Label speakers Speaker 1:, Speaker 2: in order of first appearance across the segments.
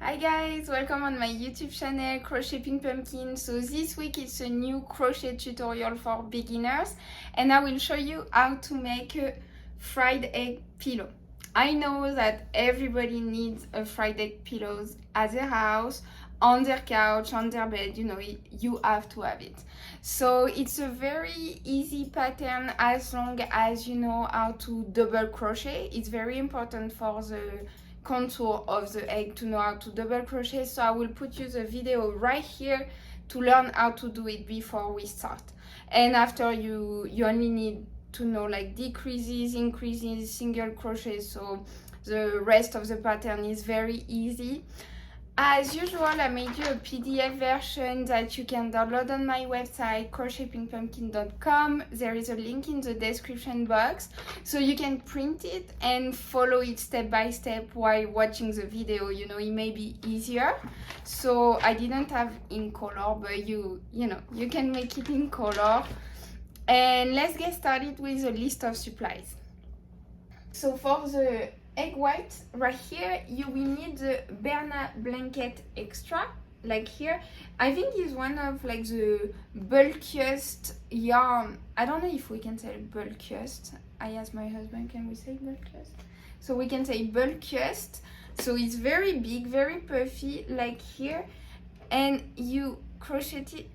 Speaker 1: Hi guys, welcome on my YouTube channel Crochet Pink Pumpkin. So this week it's a new crochet tutorial for beginners and I will show you how to make a fried egg pillow. I know that everybody needs a fried egg pillows at their house, on their couch, on their bed, you have to have it. So it's a very easy pattern as long as you know how to double crochet. It's very important for the contour of the egg to know how to double crochet, so I will put you the video right here to learn how to do it before we start. And after you only need to know like decreases, increases, single crochet, so the rest of the pattern is very easy. As usual, I made you a PDF version that you can download on my website, crochetpinkpumpkin.com. There is a link in the description box, so you can print it and follow it step by step while watching the video. It may be easier. So I didn't have in color, but you can make it in color. And let's get started with a list of supplies. So for the egg white, right here you will need the Bernat blanket extra, like here. I think it's one of like the bulkiest yarn. I don't know if we can say bulkiest. I asked my husband, can we say bulkiest? So we can say bulkiest. So it's very big, very puffy, like here, and you crochet it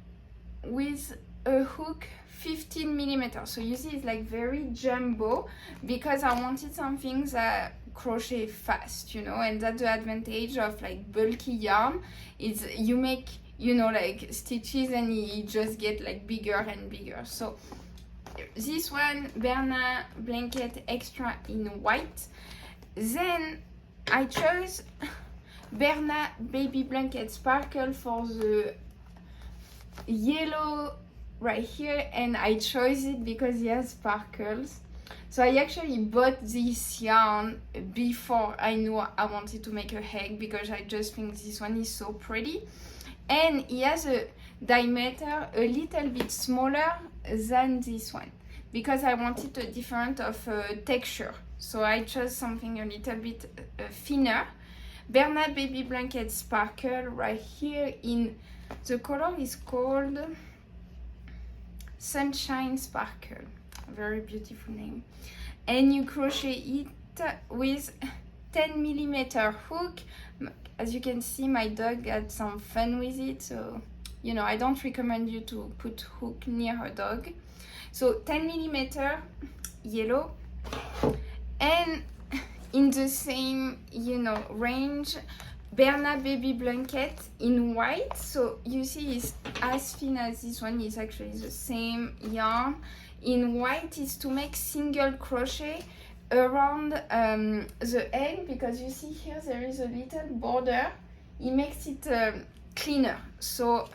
Speaker 1: with a hook 15 millimeters. So you see it's like very jumbo because I wanted something that crochet fast, and that's the advantage of like bulky yarn. Is you make like stitches and it just get like bigger and bigger. So this one, Bernat blanket extra in white. Then I chose Bernat baby blanket sparkle for the yellow right here, and I chose it because it has sparkles. So I actually bought this yarn before I knew I wanted to make a egg because I just think this one is so pretty, and it has a diameter a little bit smaller than this one because I wanted a different of texture. So I chose something a little bit thinner. Bernat baby blanket sparkle right here, in the color is called Sunshine Sparkle. Very beautiful name. And you crochet it with 10 millimeter hook. As you can see, my dog had some fun with it, so I don't recommend you to put hook near her dog. So 10 millimeter yellow, and in the same range, Bernat baby blanket in white. So you see it's as thin as this one. Is actually the same yarn. In white is to make single crochet around the egg, because you see here there is a little border. It makes it cleaner. So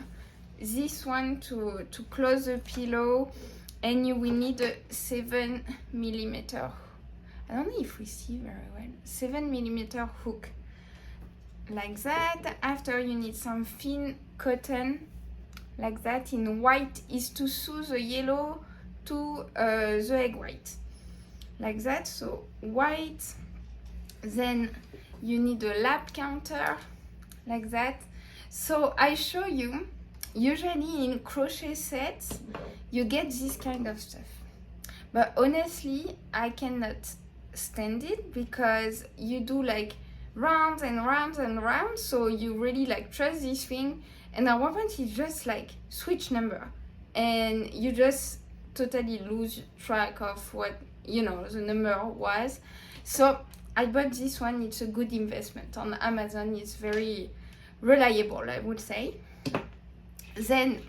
Speaker 1: this one to close the pillow, and you will need a 7 millimeter. I don't know if we see very well. 7 millimeter hook, like that. After you need some thin cotton, like that. In white is to sew the yellow to the egg white, like that. So white. Then you need a lap counter, like that. So I show you, usually in crochet sets you get this kind of stuff, but honestly I cannot stand it because you do like rounds and rounds and rounds, so you really like trust this thing, and at one point you just like switch number and you just totally lose track of what the number was. So I bought this one. It's a good investment on Amazon. It's very reliable, I would say. Then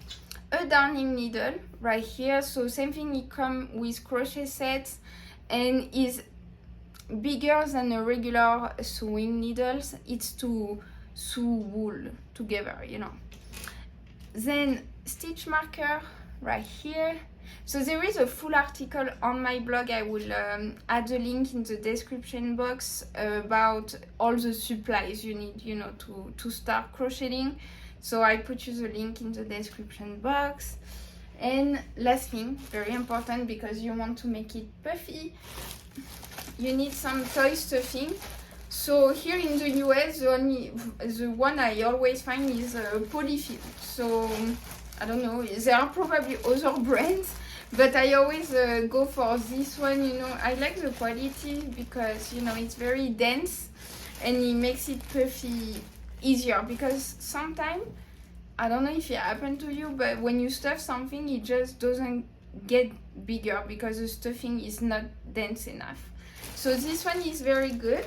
Speaker 1: a darning needle right here. So same thing, it comes with crochet sets and is bigger than a regular sewing needles. It's to sew wool together, Then stitch marker right here. So there is a full article on my blog. I will add the link in the description box about all the supplies you need, to start crocheting. So I put you the link in the description box. And last thing, very important because you want to make it puffy, you need some toy stuffing. So here in the US, the one I always find is polyfill. So I don't know, there are probably other brands, but I always go for this one. You know, I like the quality because, you know, it's very dense and it makes it puffy easier, because sometimes, I don't know if it happened to you, but when you stuff something, it just doesn't get bigger because the stuffing is not dense enough. So this one is very good.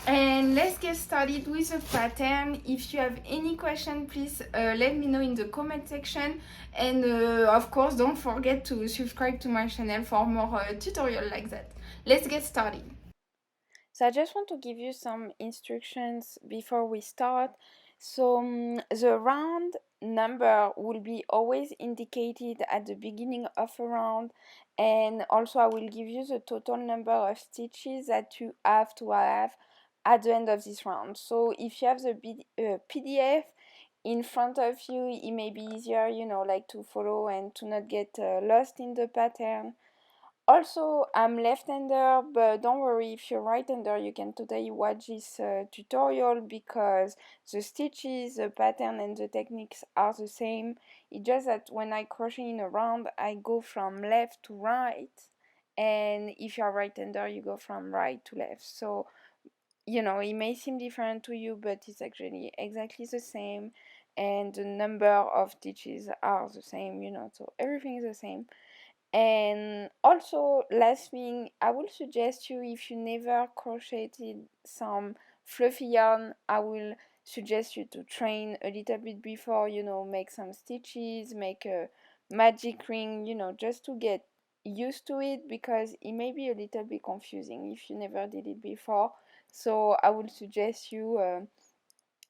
Speaker 1: And let's get started with the pattern. If you have any question, please let me know in the comment section. And of course, don't forget to subscribe to my channel for more tutorials like that. Let's get started. So I just want to give you some instructions before we start. So the round number will be always indicated at the beginning of a round, and also I will give you the total number of stitches that you have to have at the end of this round. So if you have the PDF in front of you, it may be easier, you know, like to follow and to not get lost in the pattern. Also, I'm left-hander, but don't worry, if you're right-hander, you can totally watch this tutorial because the stitches, the pattern, and the techniques are the same. It's just that when I crochet in a round, I go from left to right, and if you're right-hander, you go from right to left. So, you know, it may seem different to you, but it's actually exactly the same, and the number of stitches are the same, you know, so everything is the same. And also, last thing, I will suggest you, if you never crocheted some fluffy yarn, I will suggest you to train a little bit before, you know, make some stitches, make a magic ring, you know, just to get used to it, because it may be a little bit confusing if you never did it before. So I would suggest you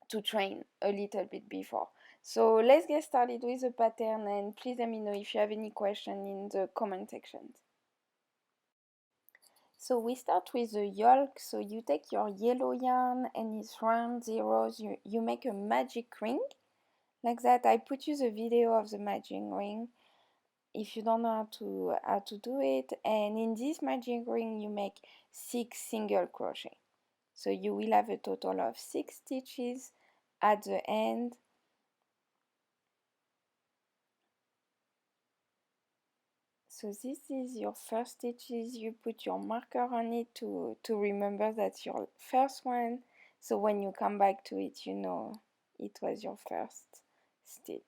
Speaker 1: to train a little bit before. So let's get started with the pattern, and please let me know if you have any question in the comment section. So we start with the yolk. So you take your yellow yarn and it's round zeros. You make a magic ring like that. I put you the video of the magic ring if you don't know how to do it. And in this magic ring you make 6 single crochet. So you will have a total of 6 stitches at the end. So this is your first stitches. You put your marker on it to remember that's your first one. So when you come back to it, you know it was your first stitch.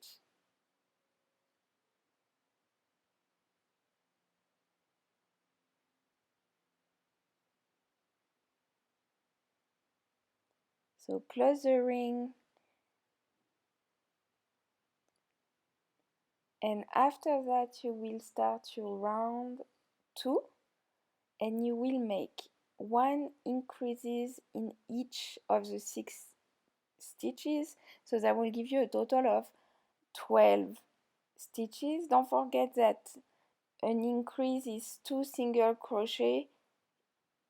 Speaker 1: So close the ring. And after that you will start your round 2, and you will make 1 increases in each of the 6 stitches, so that will give you a total of 12 stitches. Don't forget that an increase is 2 single crochet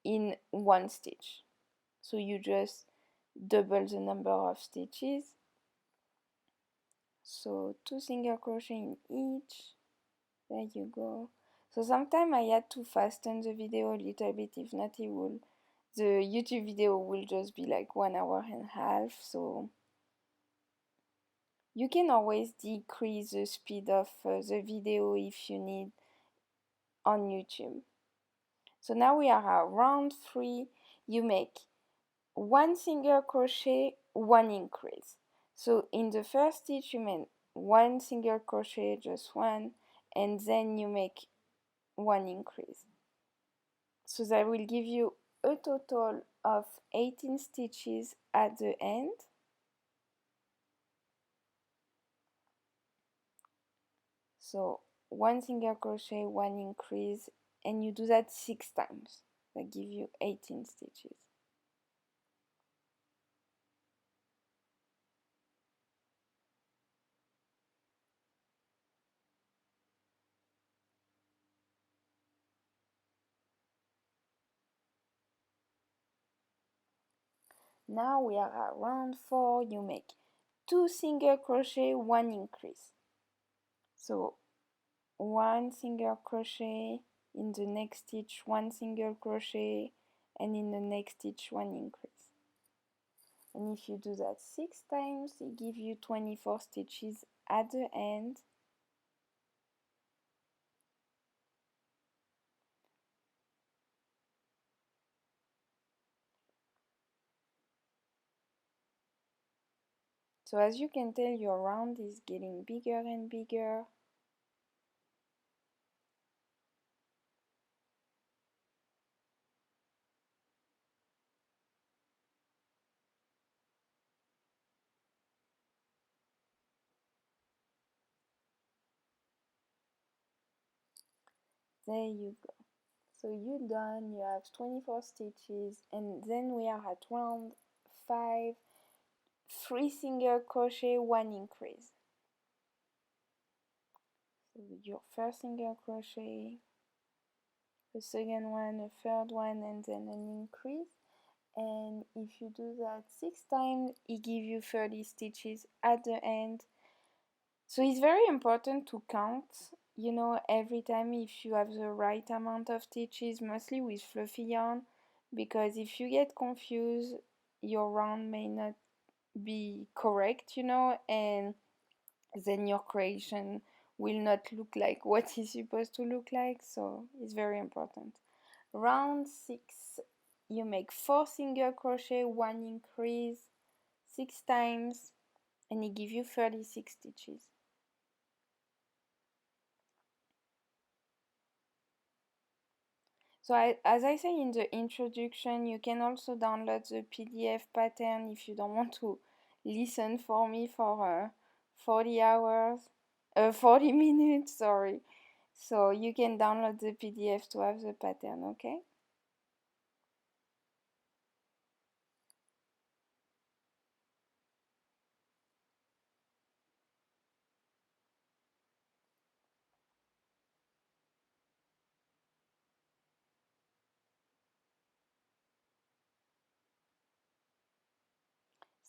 Speaker 1: in 1 stitch, so you just double the number of stitches. So 2 single crochet in each. There you go. So sometimes I had to fasten the video a little bit, if not the YouTube video will just be like 1 hour and a half. So you can always decrease the speed of the video if you need on YouTube. So now we are at round 3. You make 1 single crochet, 1 increase. So in the first stitch you make 1 single crochet, just 1, and then you make 1 increase. So that will give you a total of 18 stitches at the end. So 1 single crochet, 1 increase, and you do that 6 times. That gives you 18 stitches. Now we are at round 4. You make 2 single crochet, 1 increase. So 1 single crochet, in the next stitch 1 single crochet, and in the next stitch 1 increase. and if you do that 6 times, it gives you 24 stitches at the end. So as you can tell, your round is getting bigger and bigger. There you go. So you're done, you have 24 stitches, and then we are at round 5, 3 single crochet, 1 increase. So your first single crochet, the second one, a third one, and then an increase. And if you do that 6 times, it gives you 30 stitches at the end. So it's very important to count, you know, every time if you have the right amount of stitches, mostly with fluffy yarn, because if you get confused, your round may not be correct, you know, and then your creation will not look like what it's supposed to look like. So it's very important. Round 6, you make 4 single crochet, 1 increase, 6 times, and it gives you 36 stitches. So as I say in the introduction, you can also download the PDF pattern if you don't want to listen for me for 40 hours, 40 minutes, sorry. So you can download the PDF to have the pattern, okay?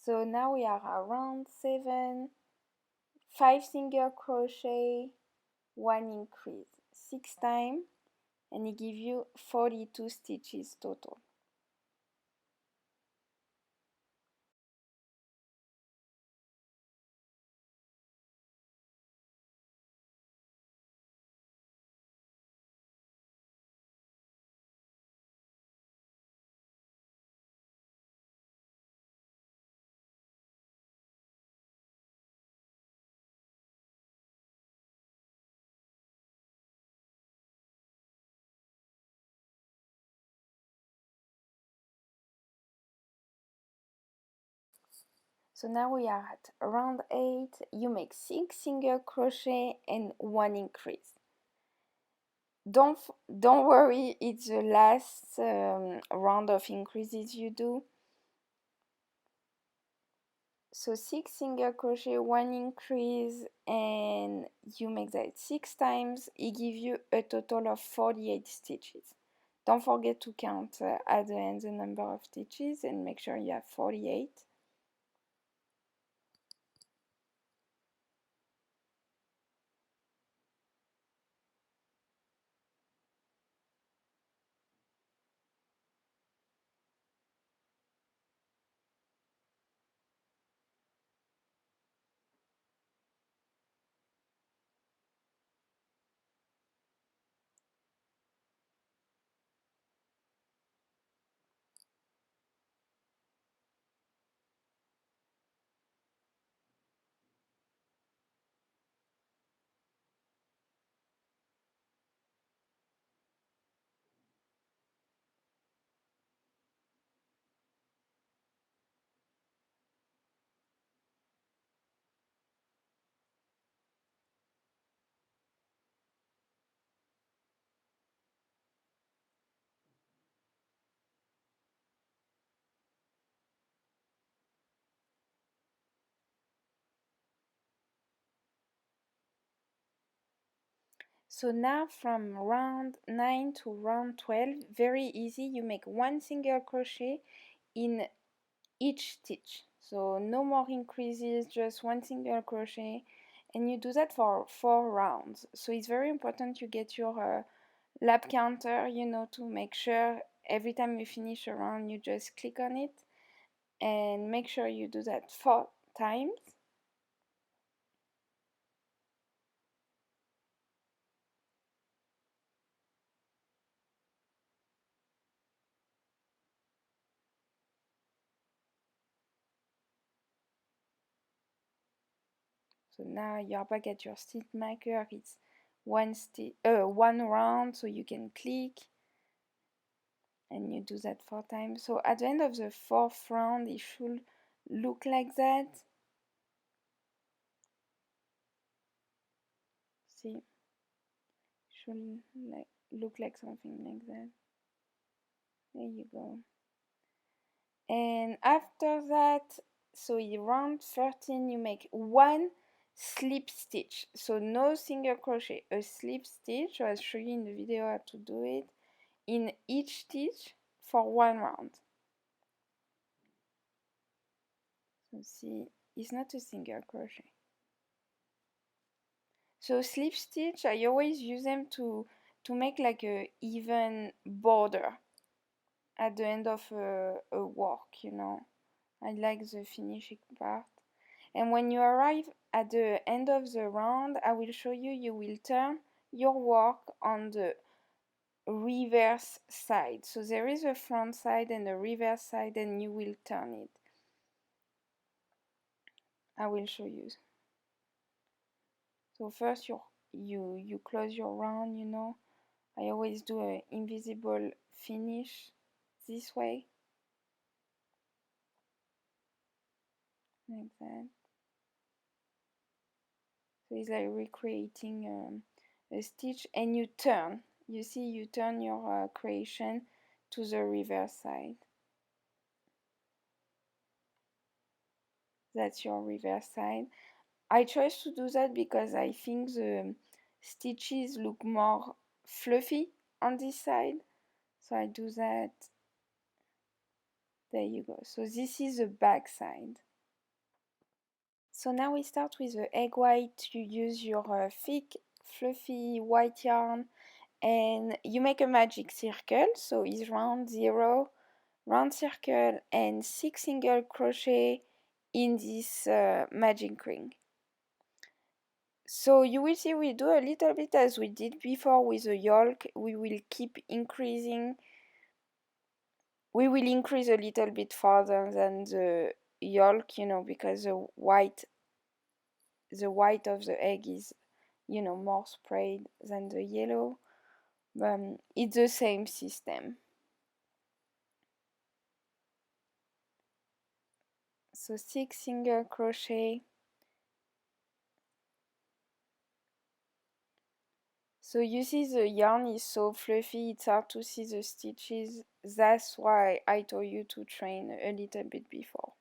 Speaker 1: So now we are around 7, 5 single crochet, 1 increase, 6 times, and it gives you 42 stitches total. So now we are at round 8, you make 6 single crochet and 1 increase. Don't worry, it's the last round of increases you do. So 6 single crochet, 1 increase, and you make that 6 times, it gives you a total of 48 stitches. Don't forget to count at the end the number of stitches and make sure you have 48. So now from round 9 to round 12, very easy, you make 1 single crochet in each stitch. So no more increases, just 1 single crochet, and you do that for 4 rounds. So it's very important you get your lap counter, you know, to make sure every time you finish a round you just click on it. and make sure you do that 4 times. So now you're back at your stitch marker. It's one round, so you can click and you do that 4 times. So at the end of the 4th round, it should look like that. See, it should look like something like that. There you go. And after that, so in round 13, you make 1 slip stitch. So no single crochet, a slip stitch. I'll show you in the video how to do it in each stitch for 1 round. So see, it's not a single crochet. So slip stitch, I always use them to make like a even border at the end of a work, you know. I like the finishing part. And when you arrive at the end of the round, I will show you, you will turn your work on the reverse side. So there is a front side and a reverse side, and you will turn it. I will show you. So first you close your round, you know. I always do an invisible finish this way, like that. So it's like recreating a stitch, and you turn. You see, you turn your creation to the reverse side. That's your reverse side. I chose to do that because I think the stitches look more fluffy on this side. So I do that. There you go. So this is the back side. So now we start with the egg white. You use your thick, fluffy white yarn, and you make a magic circle. So it's round 0, round circle, and 6 single crochet in this magic ring. So you will see we do a little bit as we did before with the yolk. We will keep increasing. We will increase a little bit further than the yolk, you know, because the white of the egg is, you know, more sprayed than the yellow. It's the same system. So 6 single crochet. So you see the yarn is so fluffy, it's hard to see the stitches. That's why I told you to train a little bit before.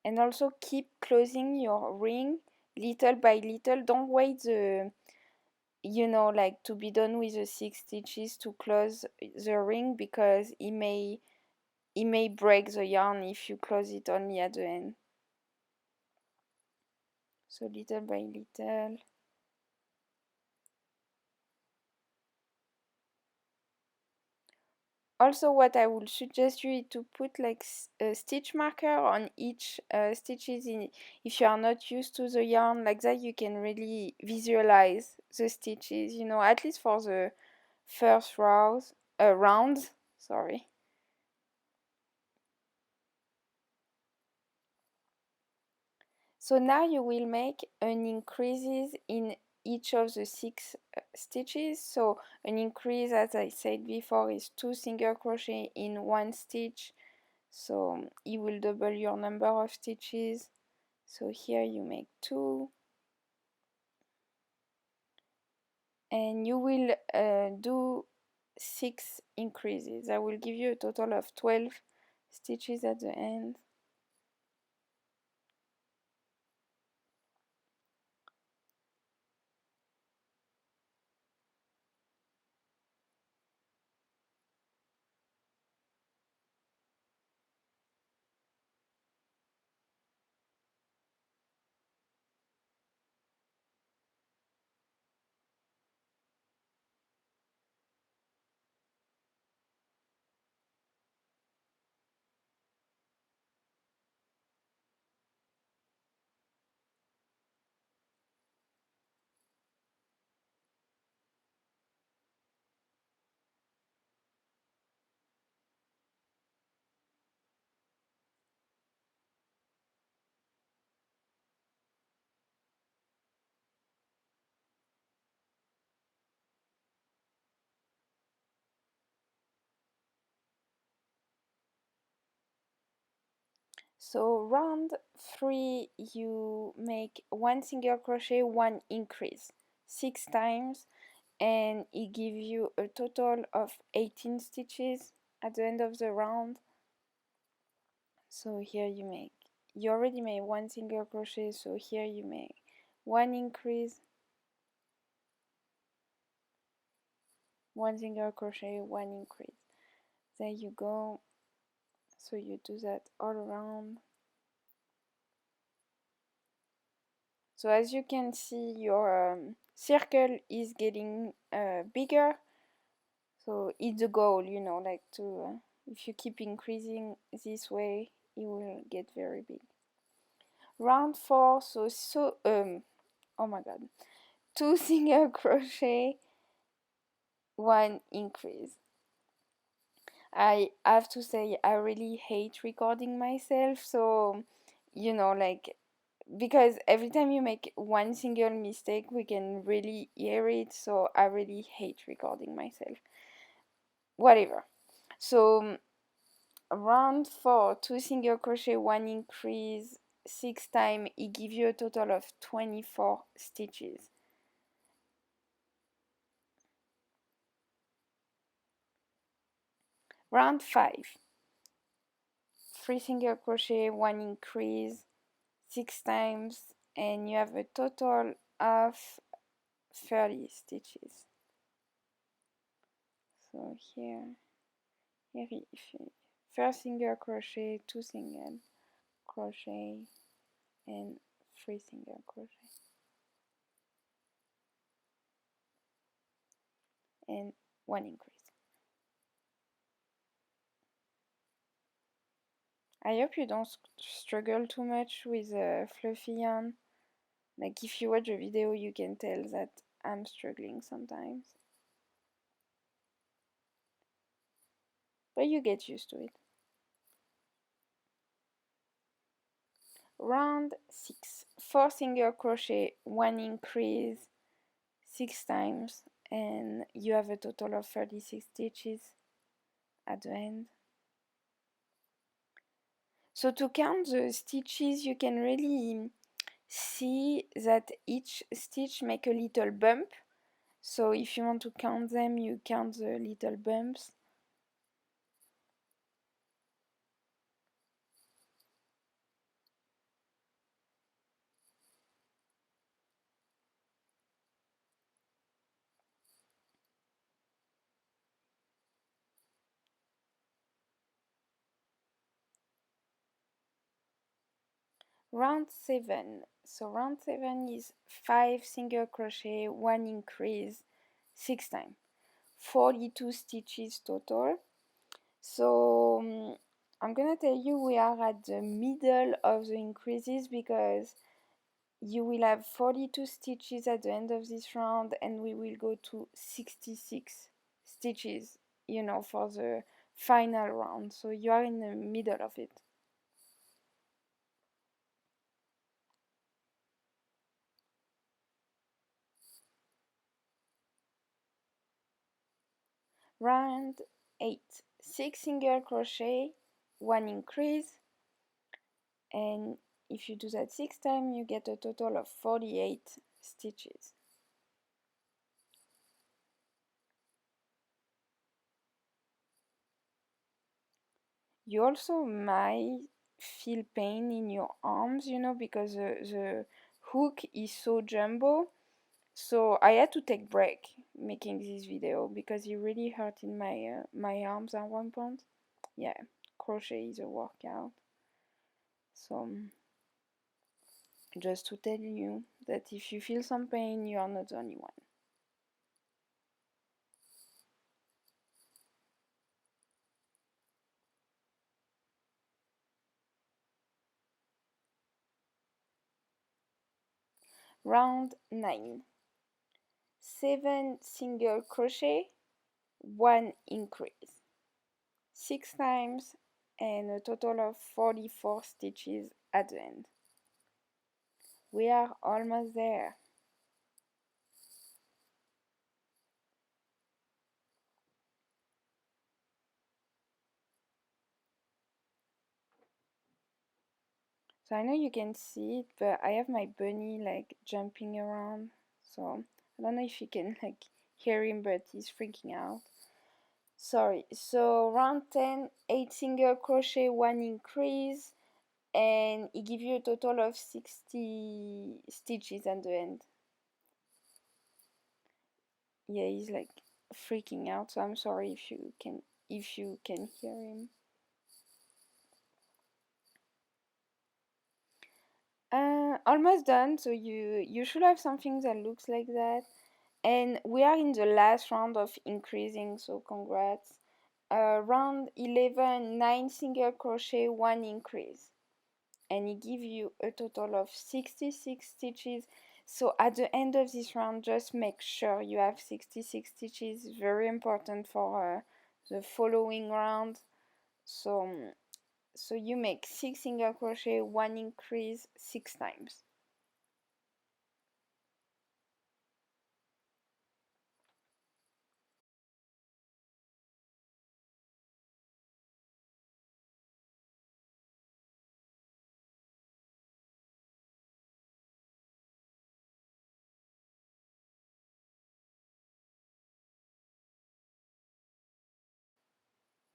Speaker 1: And also keep closing your ring little by little. Don't wait you know, like to be done with the 6 stitches to close the ring, because it may break the yarn if you close it only at the end. So little by little. Also, what I would suggest you is to put like a stitch marker on each stitches in. If you are not used to the yarn like that, you can really visualize the stitches, you know, at least for the first round, sorry. So now you will make an increases in each of the 6 stitches. So an increase, as I said before, is 2 single crochet in 1 stitch. So it will double your number of stitches. So here you make 2. And you will do 6 increases. I will give you a total of 12 stitches at the end. So round 3 you make 1 single crochet, 1 increase 6 times, and it gives you a total of 18 stitches at the end of the round. So here you already made 1 single crochet, so here you make 1 increase, 1 single crochet, 1 increase. There you go. So you do that all around. So as you can see, your circle is getting bigger. So it's the goal, you know, like to if you keep increasing this way, it will get very big. Round 4, oh my god, 2 single crochet, 1 increase. I have to say I really hate recording myself, so you know, like, because every time you make 1 single mistake we can really hear it, so I really hate recording myself. Whatever. So round 4, 2 single crochet, 1 increase, 6 times, it gives you a total of 24 stitches. Round 5, 3 single crochet, 1 increase, 6 times, and you have a total of 30 stitches. So here if you first single crochet, 2 single crochet, and 3 single crochet, and 1 increase. I hope you don't struggle too much with fluffy yarn. Like, if you watch a video you can tell that I'm struggling sometimes, but you get used to it. Round 6, 4 single crochet, 1 increase, 6 times, and you have a total of 36 stitches at the end. So to count the stitches, you can really see that each stitch make a little bump. So if you want to count them, you count the little bumps. Round 7. So round 7 is 5 single crochet, 1 increase, 6 times. 42 stitches total. So I'm gonna tell you we are at the middle of the increases, because you will have 42 stitches at the end of this round, and we will go to 66 stitches, you know, for the final round. So you are in the middle of it. Round 8, 6 single crochet, 1 increase, and if you do that 6 times you get a total of 48 stitches. You also might feel pain in your arms, you know, because the hook is so jumbo. So I had to take break making this video because it really hurt in my arms at one point. Yeah, crochet is a workout. So just to tell you that if you feel some pain, you are not the only one. Round 9, 7 single crochet, 1 increase, 6 times, and a total of 44 stitches at the end. We are almost there. So I know you can see it, but I have my bunny like jumping around, so I don't know if you can like hear him, but he's freaking out. Sorry. So round 10, 8 single crochet, 1 increase, and it gives you a total of 60 stitches at the end. Yeah, he's like freaking out, so I'm sorry if you can hear him. Almost done. So you should have something that looks like that. And we are in the last round of increasing, so congrats. Round 11, 9 single crochet, 1 increase. And it gives you a total of 66 stitches. So at the end of this round, just make sure you have 66 stitches. Very important for the following round. So you make 6 single crochet, 1 increase 6 times.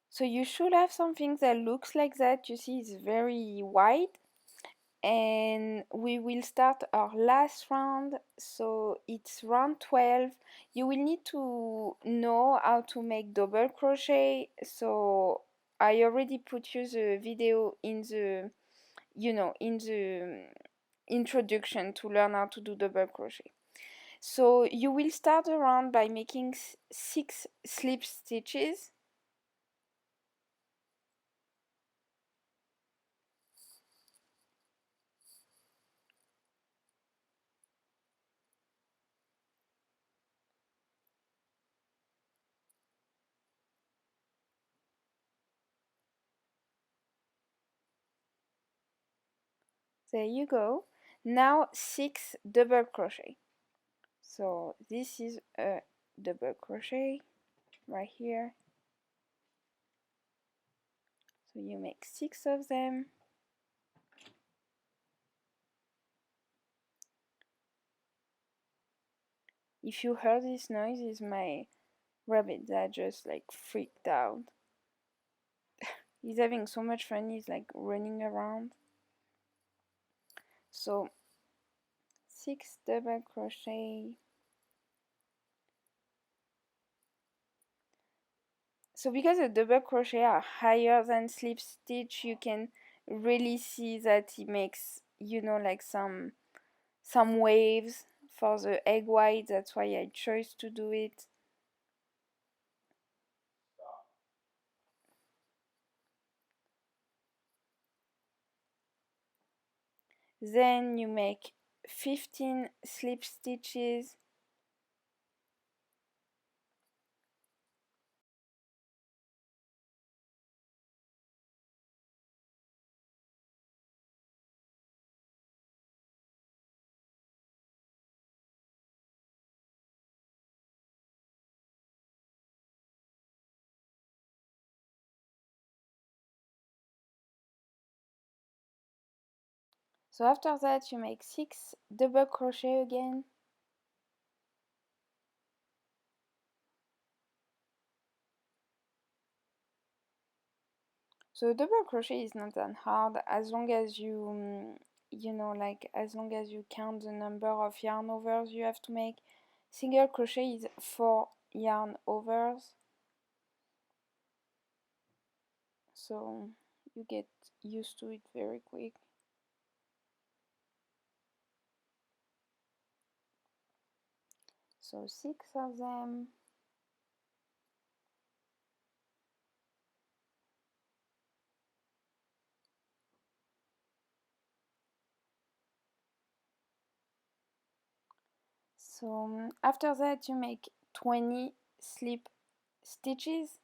Speaker 1: So you should have something that looks like that. You see it's very wide. And we will start our last round. So it's round 12. You will need to know how to make double crochet. So I already put you the video in the introduction to learn how to do double crochet. So you will start the round by making 6 slip stitches. There you go. Now 6 double crochet. So this is a double crochet right here. So you make 6 of them. If you heard this noise, it's my rabbit that just like freaked out. He's having so much fun, he's like running around. So 6 double crochet. So because the double crochet are higher than slip stitch, you can really see that it makes, like some waves for the egg white. That's why I chose to do it. Then you make 15 slip stitches. So after that you make 6 double crochet again. So double crochet is not that hard as long as you as long as you count the number of yarn overs you have to make. Single crochet is 4 yarn overs, so you get used to it very quick. So 6 of them. So after that you make 20 slip stitches.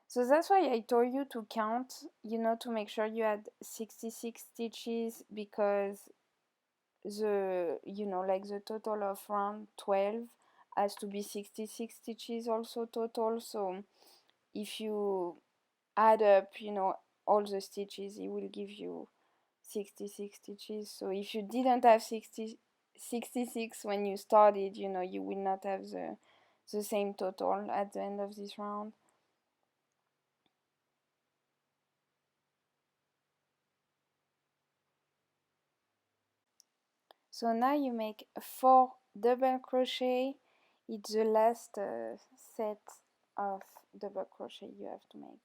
Speaker 1: So that's why I told you to count, to make sure you had 66 stitches, because the total of round 12 has to be 66 stitches also total. So if you add up all the stitches, it will give you 66 stitches. So if you didn't have 66 when you started, you know, you will not have the same total at the end of this round. So now you make 4 double crochet. It's the last set of double crochet you have to make.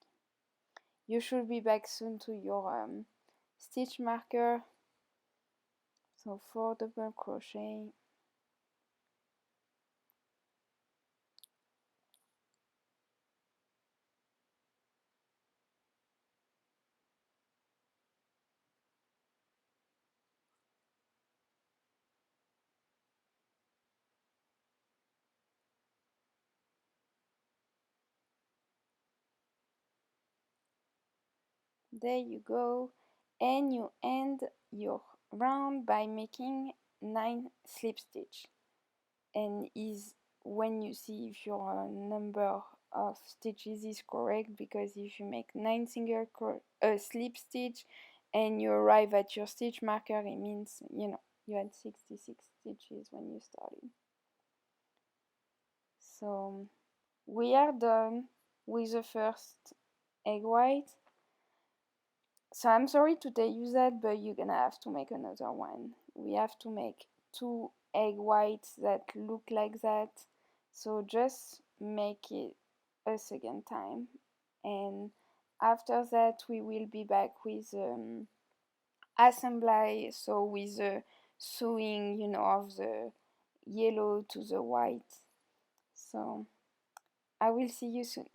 Speaker 1: You should be back soon to your stitch marker. So 4 double crochet. There you go, and you end your round by making 9 slip stitch. And is when you see if your number of stitches is correct, because if you make 9 single slip stitch and you arrive at your stitch marker, it means, you know, you had 66 stitches when you started. So we are done with the first egg white. So I'm sorry to tell you that, but you're gonna have to make another one. We have to make 2 egg whites that look like that. So just make it a second time. And after that, we will be back with assembly. So with the sewing, you know, of the yellow to the white. So I will see you soon.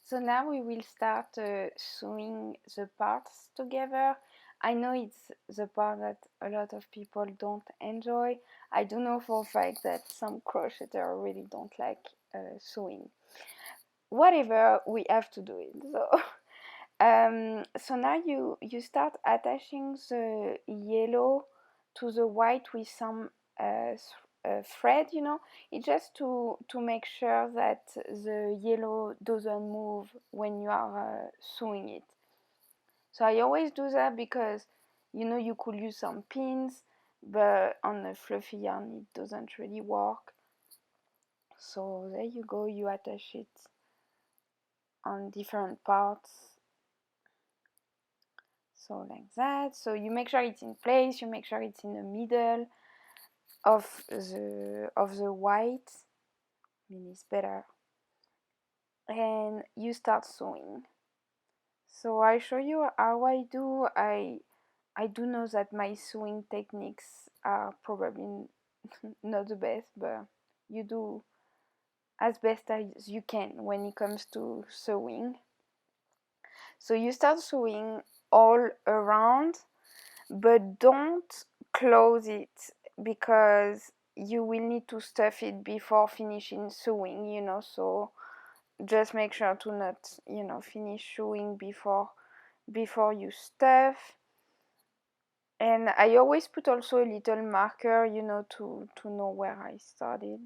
Speaker 1: So now we will start sewing the parts together. I know it's the part that a lot of people don't enjoy. I do know for a fact that some crocheters really don't like sewing. Whatever, we have to do it. So now you start attaching the yellow to the white with some thread, you know. It's just to make sure that the yellow doesn't move when you are sewing it. So I always do that because, you know, you could use some pins, but on a fluffy yarn it doesn't really work. So there you go, you attach it on different parts. So like that. So you make sure it's in place, you make sure it's in the middle of the white. I mean, it's better. And you start sewing. So I show you how I do. I do know that my sewing techniques are probably not the best, but you do as best as you can when it comes to sewing. So you start sewing all around, but don't close it because you will need to stuff it before finishing sewing, you know. So just make sure to not, you know, finish sewing before you stuff. And I always put also a little marker, you know, to know where I started.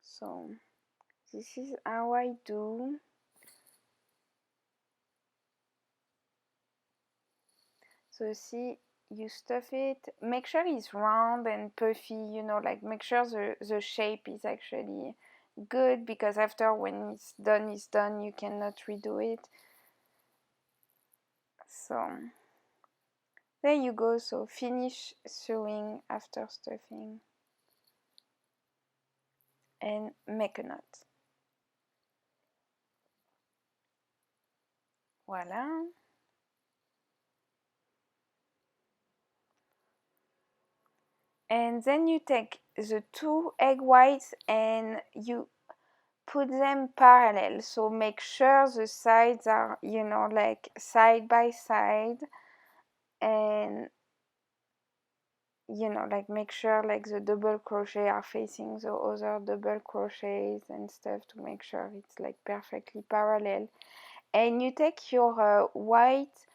Speaker 1: So this is how I do. So see, you stuff it, make sure it's round and puffy, you know, like make sure the shape is actually good, because after when it's done, you cannot redo it. So there you go. So finish sewing after stuffing and make a knot. Voila. And then you take the 2 egg whites and you put them parallel. So make sure the sides are, you know, like side by side. And you know, like make sure like the double crochet are facing the other double crochets and stuff to make sure it's like perfectly parallel. And you take your white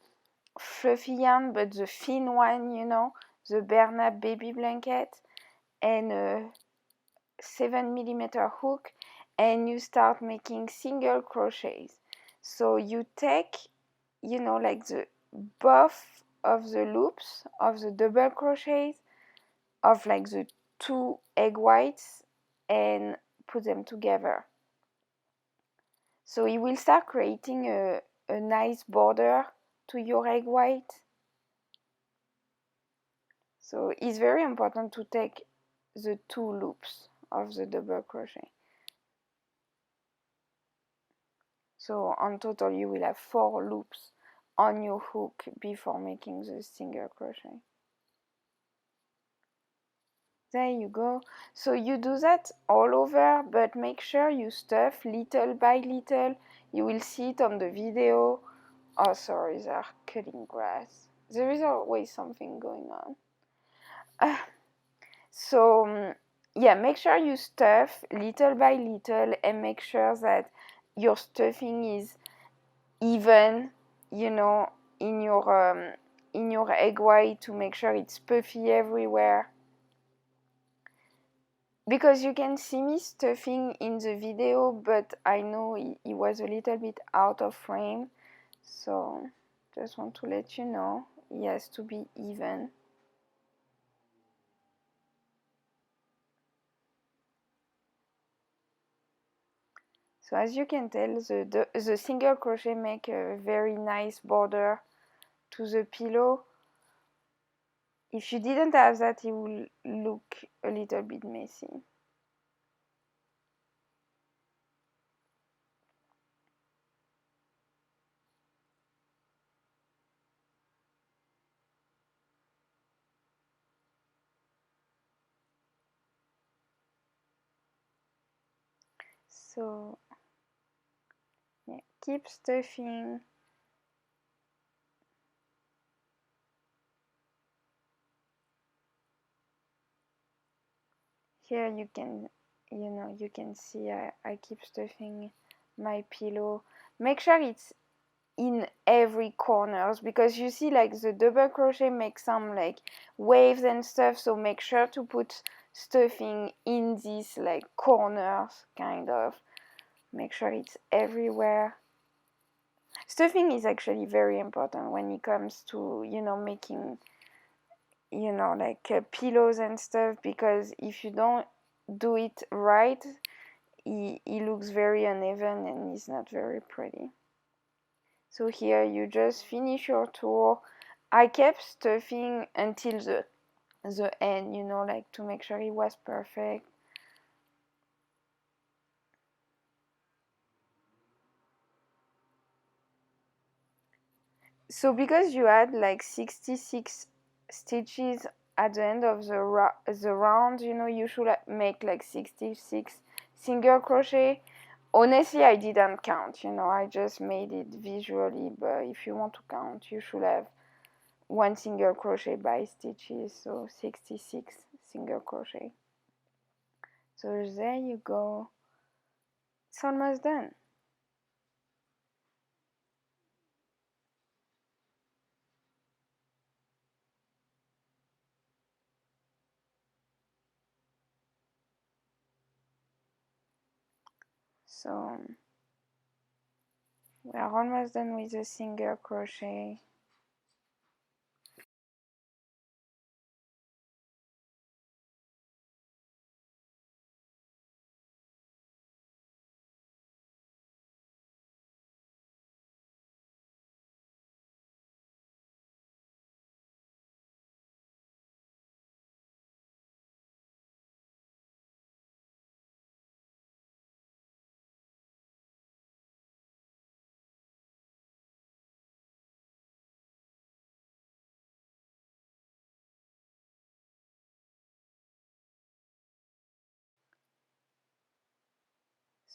Speaker 1: fluffy yarn, but the thin one, you know, the Bernat baby blanket, and a 7mm hook, and you start making single crochets. So you take, you know, like the both of the loops of the double crochets of like the 2 egg whites and put them together. So it will start creating a nice border to your egg white. So it's very important to take the 2 loops of the double crochet. So on total you will have 4 loops on your hook before making the single crochet. There you go. So you do that all over, but make sure you stuff little by little. You will see it on the video. Oh, sorry, they're cutting grass. There is always something going on. So yeah, make sure you stuff little by little and make sure that your stuffing is even, you know, in your egg white, to make sure it's puffy everywhere. Because you can see me stuffing in the video, but I know it was a little bit out of frame, so just want to let you know it has to be even. So as you can tell, the single crochet make a very nice border to the pillow. If you didn't have that, it will look a little bit messy. So yeah, keep stuffing. Here you can, you know, you can see I keep stuffing my pillow. Make sure it's in every corners, because you see like the double crochet makes some like waves and stuff, so make sure to put stuffing in these like corners, kind of. Make sure it's everywhere. Stuffing is actually very important when it comes to, you know, making, you know, like pillows and stuff, because if you don't do it right, it looks very uneven and it's not very pretty. So here you just finish your tour. I kept stuffing until the end, you know, like to make sure it was perfect. So because you had like 66 stitches at the end of the round, you know, you should make like 66 single crochet. Honestly, I didn't count, you know, I just made it visually, but if you want to count, you should have 1 single crochet by stitches, so 66 single crochet. So there you go. It's almost done. So we are almost done with the single crochet.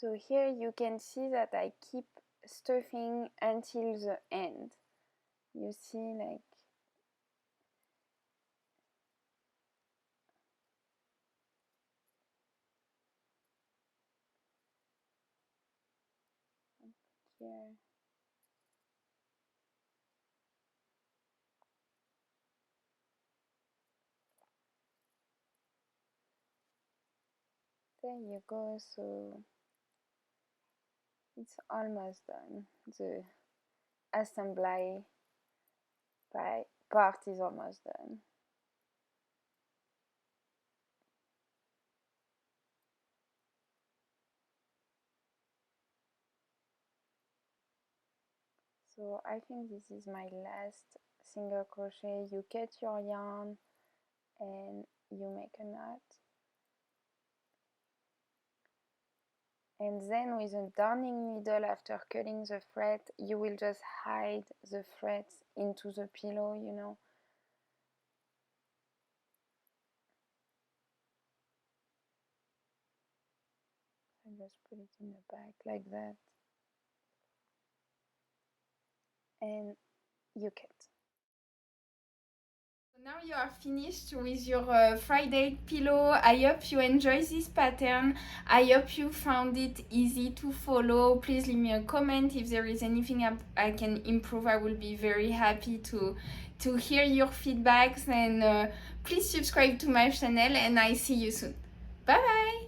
Speaker 1: So here you can see that I keep stuffing until the end. You see, like, here. There you go, so it's almost done. The assembly part is almost done. So I think this is my last single crochet. You cut your yarn and you make a knot. And then with a darning needle, after cutting the thread, you will just hide the threads into the pillow, you know. I just put it in the back like that. And you cut. Now you are finished with your Friday pillow. I hope you enjoy this pattern. I hope you found it easy to follow. Please leave me a comment if there is anything I can improve. I will be very happy to hear your feedbacks, and please subscribe to my channel, and I see you soon. Bye bye.